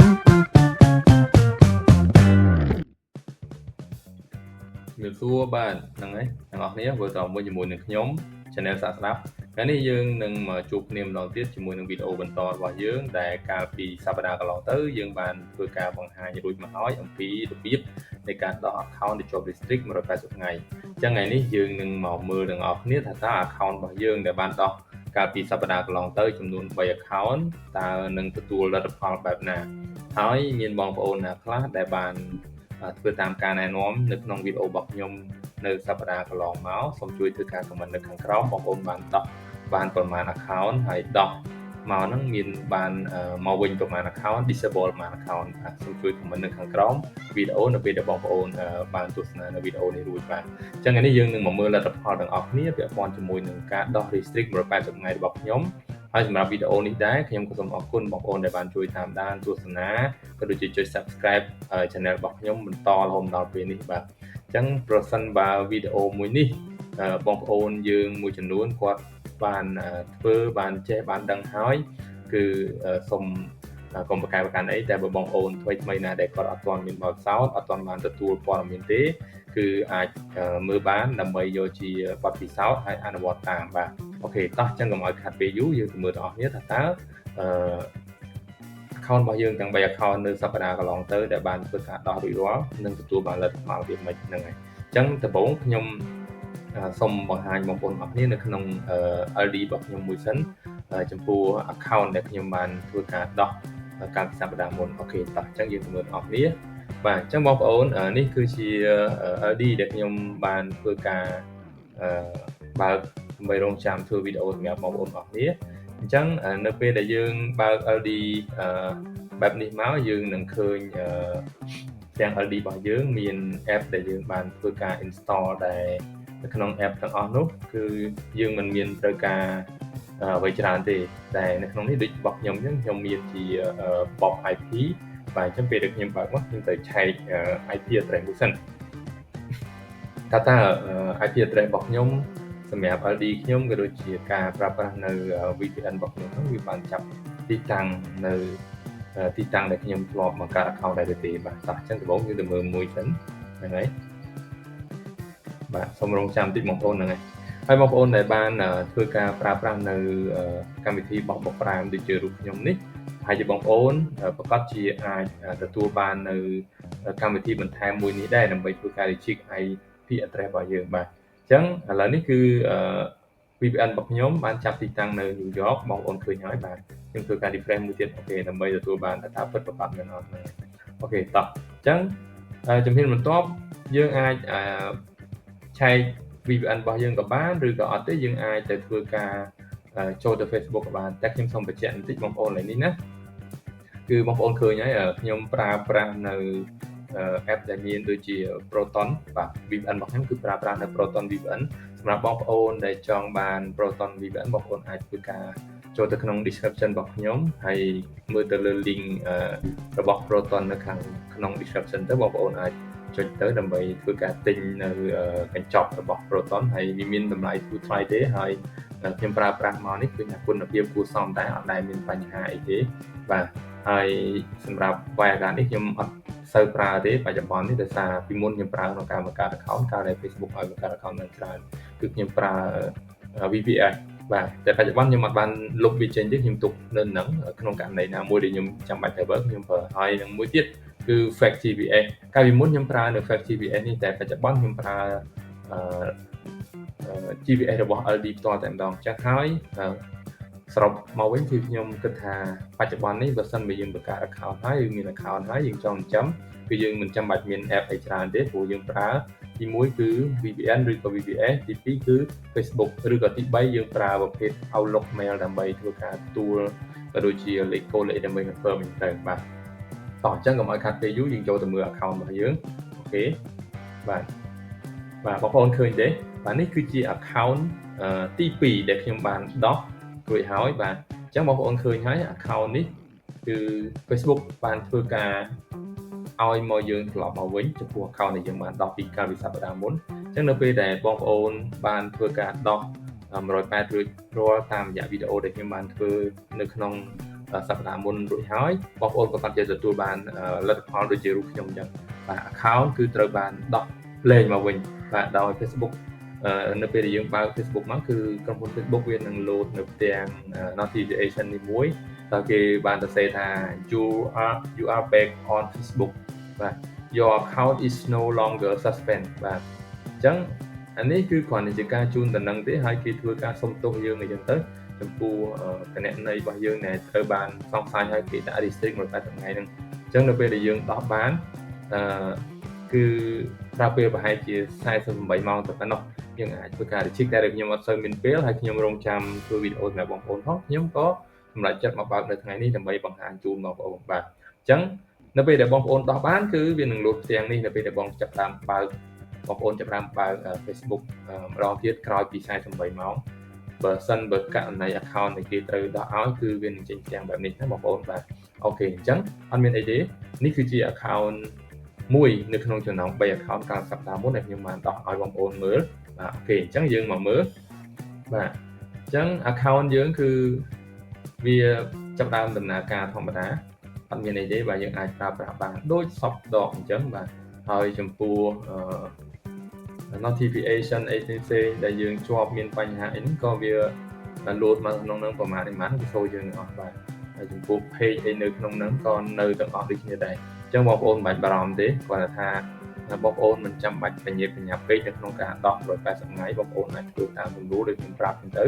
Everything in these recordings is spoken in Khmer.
Được xua bạn năng ấy năng học nhé vừa tỏ mua cho mùi nước nhóm channel sạc snap cái này dương nâng mà chụp niềm đầu tiết cho mùi nước video bên to và dương đại ca phì sabada cả lọ tới dương bàn vừa ca bằng hai như đôi mà nói ông phí được biết để cả đó account để cho district mà rồi phải suốt ngày chẳng ngày ní dương nâng màu mưa đừng học nhé thật ta account và dương để ban đó ca phì sabada cả lọ tới trong luôn 3 account ta nâng tool là đượcแบบnào hỏi nhìn bằng ôn là class để bànធ្វើតាមការណែនាំនៅក្នុងវីដេអូរបស់ខ្ញុំនៅសប្តាហ៍កន្លងមកសូមជួយធ្វើការ comment នៅខាងក្រោមបងប្អូនបានដោះបានប្រមាណ account ហើយដោះមកហ្នឹងមានបានមកវិញប្រមាណ account disable ប្រមាណ account សូមជួយ comment នៅខាងក្រោមវីដេអូនៅពេលដែលបងប្អូនបានទស្សនានៅវីដេអូនេះរួចបាទអញ្ចឹងថ្ងៃនេះយើងនឹងមកមើលលទ្ធផលទាំងអស់គ្នាពាក់ព័ន្ធជាមួយនឹងការដោះ restrict 180ថ្ងៃរបស់ខ្ញុំហើយសម្រាប់វីដេអូនេះដែរខ្ញុំក៏សូមអរគុណបងប្អូនដែលបានជួយតាមដានទស្សនាក៏ដូចជាចុច subscribe channel របស់ខ្ញុំបន្តរហូតដល់ពេលនេះបាទអញ្ចឹងប្រសិនបើវីដេអូមួយនេះបងប្អូនយើងមួយចំនួនគាត់បានធ្វើបានចេះបានដឹងហើយគឺសូមកុំប្រកែកប្រកាន់អីតែបើបងប្អូនថ្មីណាដែលគាត់អត់ទាន់មានបទពិសោធន៍អត់ទាន់បានទទួលព័ត៌មានទេគឺអាចមើលបានដើម្បីយកជាបទពិសោធន៍ហើយអនុវត្តតាមបាទអូខេតោះអញ្ចឹងកុំឲ្យខាត់ពេលយូរយើងទៅមើលទាំងអស់គ្នាថាតើaccount របស់យើងទាំង3 account នៅសប្តាហ៍កន្លងទៅដែលបានធ្វើការដោះរួចរាល់និងទទួលបានលទ្ធផលវាមិនហ្នឹងហើយអញ្ចឹងដំបូងខ្ញុំសូមបង្ហាញបងប្អូនអរគ្នានៅក្នុង LD របស់ខ្ញុំមួយសិនចំពោះ account ដែលខ្ញុំបានធ្វើការដោះកាលពីសប្តាហ៍មុនអូខេតោះអញ្ចឹងយើងទៅមើលអរគ្នាបាទអញ្ចឹងបងប្អូននេះគឺជា LD ដែលខ្ញុំបានធ្វើការបើកដើម្បីរងចាំធ្វើវីដេអូសម្រាប់បងប្អូនអរគ្នាអញ្ចឹងនៅពេលដែលយើងបើក LD បែបនេះមកយើងនឹងឃើញទាំង LD របស់យើងមាន app ដែលយើងបានធ្វើការ install ដែលនៅក្នុង app ទាំងអស់នោះគឺយើងមិនមានត្រូវការអ្វីច្រើនទេតែនៅក្នុងនេះដូចរបស់ខ្ញុំអញ្ចឹងខ្ញុំមានជា POP IP បាទអញ្ចឹងពេលដែលខ្ញុំបើកមកខ្ញុំត្រូវឆែក IP address មួយសិនតើ IP address របស់ខ្ញុំសម្រាប់ LD ខ្ញុំក៏ដូចជាការប្រើប្រាស់នៅ VPN របស់ខ្ញុំហ្នឹងវាបានចាប់ទីតាំងនៅទីតាំងដែលខ្ញុំធ្លាប់បង្កើត account ដែរទេបាទតោះអញ្ចឹងដំបូងយើងទៅមើលមួយសិនហ្នឹងហើយបាទសូមរងចាំតិចបងប្អូនហ្នឹងហើយបងប្អូនដែលបានធ្វើការប្រើប្រាស់នៅកម្មវិធីបោះបកប្រាំដូចជារូបខ្ញុំនេះហើយជាបងប្អូនប្រកាសជាអាចទទួលបាននៅកម្មវិធីបន្ថែមមួយនេះដែរដើម្បីធ្វើការ check IP address របស់យើងបាទអញ្ចឹងឥឡូវនេះគឺ VPN របស់ខ្ញុំបានចាប់ទីតាំងនៅ New York បងប្អូនឃើញហើយបាទខ្ញុំធ្វើការ refresh មួយទៀតអូខេដើម្បីទទួលបានថាពិតប្រាកដមែនអត់ហ្នឹងអូខេតោះអញ្ចឹងជំហានបន្ទាប់យើងអាចឆែក VPN របស់យើងក៏បានឬក៏អត់ទេយើងអាចទៅធ្វើការចូលទៅ Facebook ក៏បានតែខ្ញុំសូមបញ្ជាក់បន្តិចបងប្អូនឡើយនេះណាគឺបងប្អូនឃើញហើយខ្ញុំប្រើប្រាស់នៅ app ដែលមានដូចជា Proton បាទ VPN របស់ខ្ញុំគឺប្រើប្រាស់នៅ Proton VPN សម្រាប់បងប្អូនដែលចង់បាន Proton VPN បងប្អូនអាចធ្វើការចូលទៅក្នុង description របស់ខ្ញុំហើយមើលទៅលើ link របស់ Proton នៅខាងក្នុង description ទៅបងប្អូនអាចចុចទៅដើម្បីធ្វើការទិញនៅកញ្ចប់របស់ Proton ហើយវាមានតម្លៃធូរថ្លៃទេហើយខ្ញុំប្រើប្រាស់មកនេះគឺគុណភាពគួរសមតែអត់ដែលមានបញ្ហាអីទេបាទហើយសម្រាប់ Wirecard នេះខ្ញុំអត់សូវប្រើទេបច្ចុប្បន្ននេះដោយសារពីមុនខ្ញុំប្រើក្នុងការបង្កើត account កាលដែល Facebook ឲ្យបង្កើត account នឹងច្រើនគឺខ្ញុំប្រើ VPN បាទតែបច្ចុប្បន្នខ្ញុំអត់បានលុបវាចេញទេខ្ញុំទុកនៅនឹងក្នុងករណីណាមួយដែលខ្ញុំចាំបាច់ server ខ្ញុំប្រើហើយនឹងមួយទៀតគឺ Fake GPS កាលពីមុនខ្ញុំប្រើនៅ Fake GPS នេះតែបច្ចុប្បន្នខ្ញុំប្រើGPS របស់ LD ផ្ទាល់តែម្ដងចាស់ហើយសរុបមកវិញគឺខ្ញុំគិតថាបច្ចុប្បន្ននេះបើសិនបើយើងបង្កើត account ហើយយើងមាន account ហើយយើងចង់ចិញ្ចឹមគឺយើងមិនចាំបាច់មាន app អីច្រើនទេព្រោះយើងប្រើទី1គឺ VPN ឬក៏ VPS ទី2គឺ Facebook ឬក៏ទី3យើងប្រើប្រភេទ Outlook Mail ដើម្បីធ្វើការទទួលក៏ដូចជាលេខកូដលេខដើម្បី confirm ទៅបាទតោះអញ្ចឹងកុំឲ្យខាត់ពេលយូរយើងចូលទៅមើល account របស់យើងអូខេបាទបងប្អូនឃើញទេបាទនេះគឺជា account ទី2ដែលខ្ញុំបានដោះរួចហើយបាទអញ្ចឹងបងប្អូនឃើញហើយ account នេះគឺ Facebook បានធ្វើការឲ្យមកយើងត្រឡប់មកវិញចំពោះ account ដែលយើងបានដោះពីកាលពីសប្តាហ៍មុនអញ្ចឹងនៅពេលដែលបងប្អូនបានធ្វើការដោះ180រួចរាល់តាមរយៈវីដេអូដែលខ្ញុំបានធ្វើនៅក្នុង សប្តាហ៍មុនរួចហើយបងប្អូនក៏គាត់ជាទទួលបានលទ្ធផលដូចជារូបខ្ញុំអញ្ចឹងបាទ account គឺត្រូវបានដោះលែងមកវិញបាទដោយ Facebook នៅពេលដែលយើងបើក Facebook មកគឺក្រុមហ៊ុន Facebook វានឹង load នៅផ្ទាំង notification នេះមួយតើគេបានទៅសេថា you are back on Facebook បាទ your account is no longer suspend បាទអញ្ចឹងអានេះគឺគ្រាន់តែជាការជូនដំណឹងទេហើយគេធ្វើការសុំទោសយើងអីចឹងទៅចំពោះគណនីរបស់យើងដែលត្រូវបានសង្ស័យឲ្យគេដាក់ restrict 180ថ្ងៃហ្នឹងអញ្ចឹងនៅពេលដែលយើងដោះបានគឺប្រើពេលប្រហែលជា48ម៉ោងទៅប៉ុណ្ណោះយើងអាចធ្វើការ recheck តែខ្ញុំអត់សូវមានពេលហើយខ្ញុំរងចាំធ្វើវីដេអូសម្រាប់បងប្អូនផងខ្ញុំក៏សម្រាប់ចិត្តមកបើកនៅថ្ងៃនេះដើម្បីបង្ហាញជូនបងប្អូនបាទអញ្ចឹងនៅពេលដែលបងប្អូនដោះបានគឺវានឹងលោតផ្ទាំងនេះនៅពេលដែលបងចាប់តាមបើកបងប្អូនចាប់តាមបើក Facebook ម្ដងទៀតក្រោយពី48ម៉ោងបើសិនបើករណី account ដែលគេត្រូវដោះឲ្យគឺវានឹងចេញផ្ទាំងបែបនេះណាបងប្អូនបាទអូខេអញ្ចឹងអត់មានអីទេនេះគឺជា account មួយនៅក្នុងចំណោម3 account កាលសប្តាហ៍មុនដែលខ្ញុំបានដោះឲ្យបងប្អូនមើលបាទអូខេអញ្ចឹងយើងមកមើលបាទអញ្ចឹង account យើងគឺវាចាប់ដើមដំណើរការធម្មតាអត់មានអីទេបាទយើងអាចប្រើប្រាស់បានដូចសពដកអញ្ចឹងបាទហើយចំពោះnotification អីផ្សេងៗដែលយើងជាប់មានបញ្ហាអីហ្នឹងក៏វា download មកក្នុងហ្នឹងប្រហែលវាចូលយើងអស់បាទហើយចំពោះ page អីនៅក្នុងហ្នឹងក៏នៅទាំងអស់ដូចគ្នាដែរអញ្ចឹងបងប្អូនមិនបាច់បារម្ភទេគាត់ថាបងប្អូនមិនចាំបាច់បញ្ញាពេកនៅក្នុងការដោះ180ថ្ងៃបងប្អូនអាចធ្វើតាមគំរូដូចខ្ញុំប្រាប់ទៅ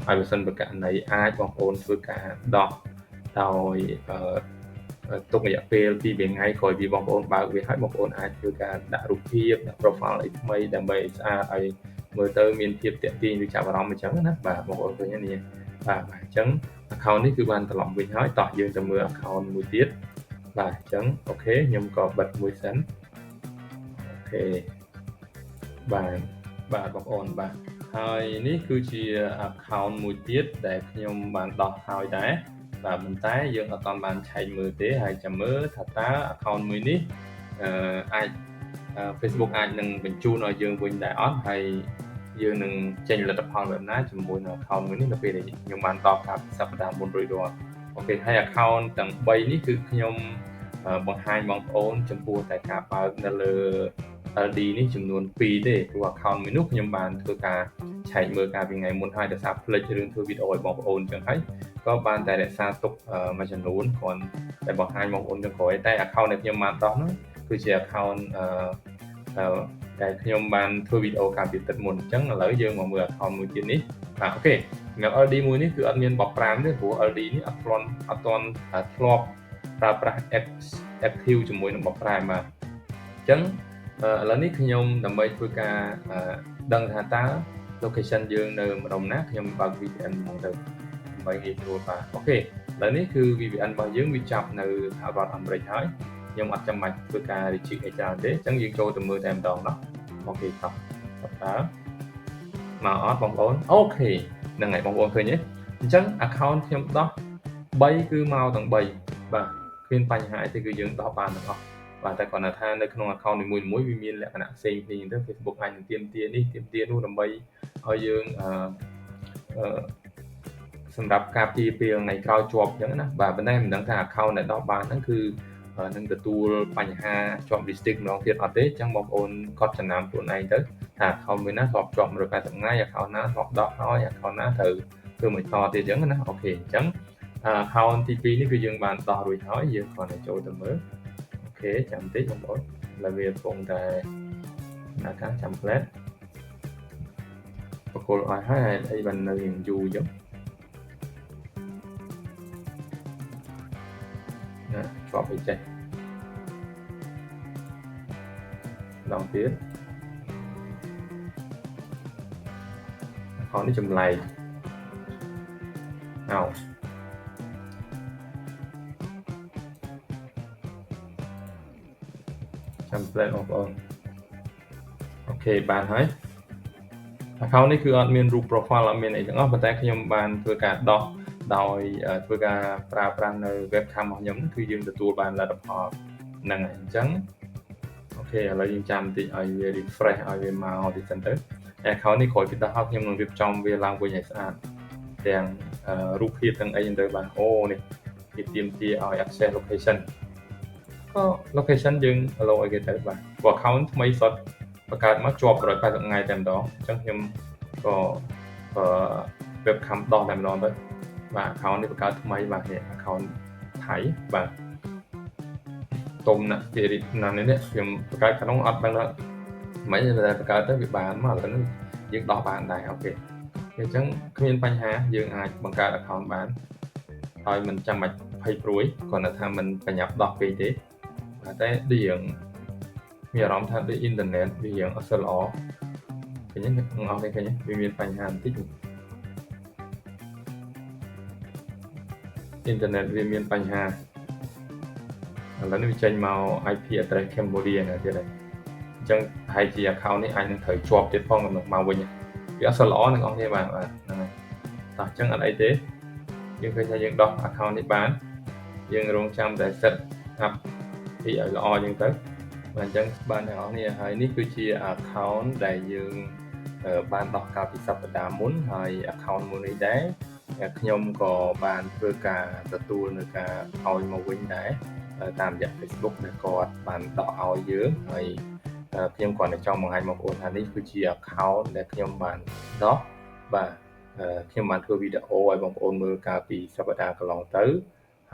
ហើយបើសិនបើករណីអាចបងប្អូនធ្វើការដោះដោយទុករយៈពេល2ថ្ងៃក្រោយពីបងប្អូនបើកវាហើយបងប្អូនអាចធ្វើការដាក់រូបភាពដាក់ profile អីថ្មីដើម្បីឲ្យស្អាតឲ្យមើលទៅមានភាពទាក់ទាញឬចាប់អារម្មណ៍អញ្ចឹងណាបាទបងប្អូនឃើញនេះបាទអញ្ចឹង account នេះគឺបានត្រឡប់វិញហើយតោះយើងទៅមើល account មួយទៀតបាទអញ្ចឹងអូខេខ្ញុំក៏បិទមួយសិនអូខេបាទបងប្អូនបាទហើយនេះគឺជា account មួយទៀតដែលខ្ញុំបានដោះហើយដែរបាទប៉ុន្តែយើងអត់ទាន់បានឆែកមើលទេហើយចាំមើលថាតើ account មួយនេះអាច Facebook អាចនឹងបញ្ជូនឲ្យយើងវិញដែរអត់ហើយយើងនឹងចេញលទ្ធផលបែបណាជាមួយនឹង account មួយនេះនៅពេលដែលខ្ញុំបានដោះកាលសប្តាហ៍មុនរួចរាល់អូខេហើយ account ទាំង3នេះគឺខ្ញុំបង្ហាញបងប្អូនចំពោះតែការបើកនៅលើ LD នេះចំនួន2ទេព្រោះ account មួយនោះខ្ញុំបានធ្វើការឆែកមើលកាលពីថ្ងៃមុនហើយដោយសារផ្លេចរឿងធ្វើវីដេអូឲ្យបងប្អូនអញ្ចឹងហើយក៏បានតែរក្សាទុកមួយចំនួនគ្រាន់តែបង្ហាញបងប្អូនចុងក្រោយតែ account ដែលខ្ញុំបានដោះនោះគឺជា account ដែលខ្ញុំបានធ្វើវីដេអូកាលពីទឹកមុនអញ្ចឹងឥឡូវយើងមកមើល account មួយទៀតនេះបាទអូខេសម្រាប់ LD មួយនេះគឺអត់មានបប5ទេព្រោះ LD នេះអត់ទាន់ធ្លាប់ប្រើប្រាស់ active ជាមួយនឹងបប5បាទអញ្ចឹងឥឡូវនេះខ្ញុំដើម្បីធ្វើការដឹងថាតើ location យើងនៅម្ដុំណាខ្ញុំបើក VPN ហ្មងទៅដើម្បីងាយស្រួលបាទអូខេឥឡូវនេះគឺ VPN របស់យើងវាចាប់នៅរដ្ឋអាមេរិកហើយខ្ញុំអត់ចាំបាច់ធ្វើការ recheck អីច្រើនទេអញ្ចឹងយើងចូលទៅមើលតែម្ដងណោះអូខេតោះតើមកអត់បងប្អូនអូខេហ្នឹងហើយបងប្អូនឃើញទេអញ្ចឹង account ខ្ញុំដោះ3គឺមកទាំង3បាទគ្មានបញ្ហាអីទេគឺយើងដោះបានទាំងអស់បាទតែគាត់ថានៅក្នុង account នីមួយៗវាមានលក្ខណៈផ្សេងគ្នាអញ្ចឹង Facebook អាចនឹងទាមទារនេះទាមទារនោះដើម្បីឲ្យយើងសម្រាប់ការពារពេលថ្ងៃក្រោយជាប់អញ្ចឹងណាបាទប៉ុន្តែមិនដឹងថា account ដែលដោះបានហ្នឹងគឺនឹងទទួលបញ្ហាជាប់ restrict ម្ដងទៀតអត់ទេអញ្ចឹងបងប្អូនកត់ចំណាំខ្លួនឯងទៅថា account មួយណាធ្លាប់ជាប់180ថ្ងៃ account ណាធ្លាប់ដោះហើយ account ណាត្រូវធ្វើមួយតទៀតអញ្ចឹងណាអូខេអញ្ចឹង account ទី2នេះគឺយើងបានដោះរួចហើយយើងគ្រាន់តែចូលទៅមើលអូខេចាំតិចបងប្អូនឥឡូវវាកំពុងតែដំណើរការចាំផ្លែតបកគលឲ្យហើយអីបាននៅយូរអញ្ចឹងណាជាប់អីចេះម្ដងទៀតaccount នេះចម្លែកចាំផ្លែតបងប្អូនអូខេបានហើយ account នេះគឺអត់មានរូប profile អត់មានអីទាំងអស់ប៉ុន្តែខ្ញុំបានធ្វើការដោះដោយធ្វើការប្រើប្រាស់នៅ webcam របស់ខ្ញុំគឺយើងទទួលបានលទ្ធផលហ្នឹងហើយអញ្ចឹងអូខេឥឡូវយើងចាំបន្តិចឲ្យវា refresh ឲ្យវាមកទីសិនទៅ account នេះក្រោយពីដោះហើយខ្ញុំនឹងរៀបចំវាឡើងវិញឲ្យស្អាតទាំងរូបភាពទាំងអីទៅបាទអូនេះឃ គេទាមទារឲ្យ access location ក៏ location យើង allow ឲ្យគេទៅបាទព្រោះ account ថ្មីសុទ្ធបង្កើតមកជាប់180ថ្ងៃតែម្ដងអញ្ចឹងខ្ញុំក៏webcam ដោះតែម្ដងទៅបាទ account នេះបង្កើតថ្មីបាទនេះ account ថៃបាទទុំណាស់ជាណាស់នេះខ្ញុំបង្កើតក្នុងអត់ដឹងថាមិនតែបង្កើតទៅវាបានមកឥឡូវនេះយើងដោះបានដែរអូខេអញ្ចឹងគ្មានបញ្ហាយើងអាចបង្កើត account បានហើយមិនចាំបាច់ភ័យព្រួយគ្រាន់តែថាមិនបញ្ញាប់ដោះពេកទេបាទតែយើងមានអារម្មណ៍ថាដូចអ៊ីនធឺណិតវាយ៉ាងអត់សូវល្អឃើញទេអ្នកទាំងអស់នេះឃើញទេវាមានបញ្ហាបន្តិចអ៊ីនធឺណិតវាមានបញ្ហាឥឡូវនេះវាចេញមក IP address Cambodia ណាទៀតហើយអញ្ចឹងប្រហែលជា account នេះអាចនឹងត្រូវជាប់ទៀតផងមកវិញវាអត់សូវល្អទាំងអស់គ្នាបាទហ្នឹងហើយតោះអញ្ចឹងអត់អីទេយើងឃើញថាយើងដោះ account នេះបានយើងរងចាំតែ set up ពីឲ្យល្អអញ្ចឹងទៅបាទអញ្ចឹងបានទាំងអស់គ្នាហើយនេះគឺជា account ដែលយើងបានដោះកាលពីសប្តាហ៍មុនហើយ account មួយនេះដែរខ្ញុំក៏បានធ្វើការទទួលនៅការឲ្យមកវិញដែរតាមរយៈ Facebook ដែលគាត់បានដោះឲ្យយើងហើយខ្ញុំគាត់តែចង់បង្ហាញបងប្អូនថានេះគឺជា account ដែលខ្ញុំបានដោះបាទខ្ញុំបានធ្វើវីដេអូឲ្យបងប្អូនមើលកាលពីសប្តាហ៍កន្លងទៅ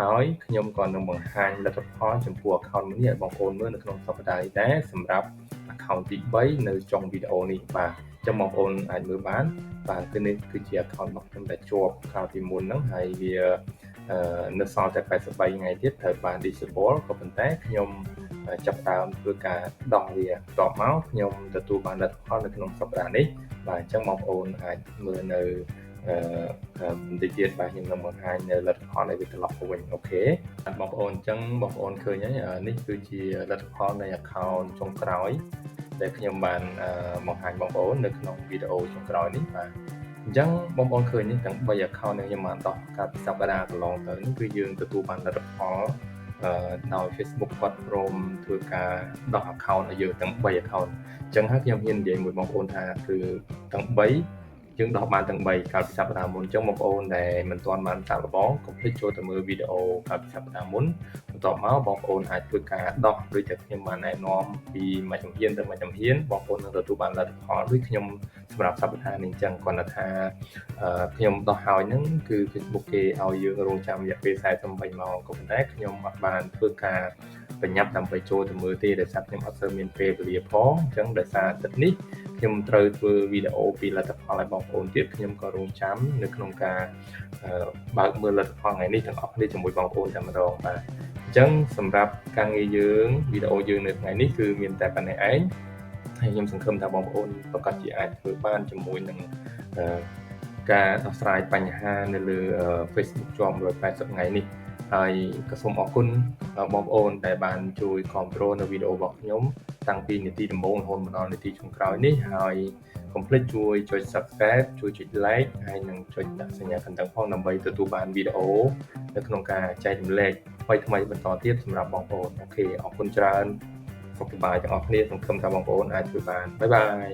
ហើយខ្ញុំក៏នឹងបង្ហាញលទ្ធផលចំពោះ account មួយនេះឲ្យបងប្អូនមើលនៅក្នុងសប្តាហ៍នេះដែរសម្រាប់ account ទី3នៅចុងវីដេអូនេះបាទចឹងបងប្អូនអាចមើលបានបាទគឺនេះគឺជា account របស់ខ្ញុំដែលជាប់កាលពីមុនហ្នឹងហើយវានៅសល់តែ83ថ្ងៃទៀតត្រូវបាន disable ក៏ប៉ុន្តែខ្ញុំចាប់ផ្ដើមធ្វើការដោះវាតបមកខ្ញុំទទួលបានលទ្ធផលនៅក្នុងសប្តាហ៍នេះបាទអញ្ចឹងបងប្អូនអាចមើលនៅបន្តិចទៀតបាទខ្ញុំនឹងបង្ហាញនៅលទ្ធផលនៃវាត្រឡប់ទៅវិញអូខេបងប្អូនអញ្ចឹងបងប្អូនឃើញហើយនេះគឺជាលទ្ធផលនៃ account ចុងក្រោយដែលខ្ញុំបានបង្ហាញបងប្អូននៅក្នុងវីដេអូចុងក្រោយនេះបាទអញ្ចឹងបងប្អូនឃើញនេះទាំង3 account ដែលខ្ញុំបានដោះកាលពីសប្តាហ៍កន្លងទៅនេះគឺយើងទទួលបានលទ្ធផលដោយ Facebook គាត់ព្រមធ្វើការដោះ account ឲ្យយើងទាំង3 account អញ្ចឹងហើយខ្ញុំហ៊ាននិយាយមួយបងប្អូនថាគឺទាំង3យើងដោះបានទាំង3កាលពីសប្តាហ៍មុនអញ្ចឹងបងប្អូនដែលមិនទាន់បានសាកល្បងកុំភ្លេចចូលទៅមើលវីដេអូកាលពីសប្តាហ៍មុនបន្ទាប់មកបងប្អូនអាចធ្វើការដោះដូចតែខ្ញុំបានណែនាំពីមួយជំហានទៅមួយជំហានបងប្អូននឹងទទួលបានលទ្ធផលដូចខ្ញុំសម្រាប់សប្តាហ៍នេះអញ្ចឹងគាត់ថាខ្ញុំដោះហើយហ្នឹងគឺ Facebook គេឲ្យយើងរងចាំរយៈពេល48ម៉ោងក៏ប៉ុន្តែខ្ញុំអត់បានធ្វើការបញ្ញាប់ដើម្បីចូលទៅមើលទេដោយសារខ្ញុំអត់សូវមានពេលវេលាផងអញ្ចឹងដោយសារទឹកនេះខ្ញុំត្រូវធ្វើវីដេអូពីលទ្ធផលឲ្យបងប្អូនទៀតខ្ញុំក៏រងចាំនៅក្នុងការបើកមើលលទ្ធផលថ្ងៃនេះទាំងអស់គ្នាជាមួយបងប្អូនតែម្ដងបាទអញ្ចឹងសម្រាប់ការងារយើងវីដេអូយើងនៅថ្ងៃនេះគឺមានតែប៉ុណ្ណេះឯងហើយខ្ញុំសង្ឃឹមថាបងប្អូនប្រកាសជាអាចធ្វើបានជាមួយនឹងការដោះស្រាយបញ្ហានៅលើ Facebook ជាប់180ថ្ងៃនេះហើយក៏សូមអរគុណបងប្អូនដែលបានជួយគាំទ្រនៅវីដេអូរបស់ខ្ញុំតាំងពីនាទីដំបូងរហូតមកដល់នាទីចុងក្រោយនេះហើយកុំភ្លេចជួយចុច Subscribe ជួយចុច Like ហើយនិងចុចដាក់សញ្ញាកណ្ដឹងផងដើម្បីទទួលបានវីដេអូនៅក្នុងការចែករំលែកថ្មីៗបន្តទៀតសម្រាប់បងប្អូនអូខេអរគុណច្រើនសុខសប្បាយទាំងអស់គ្នាសង្ឃឹមថាបងប្អូនអាចធ្វើបានបាយបាយ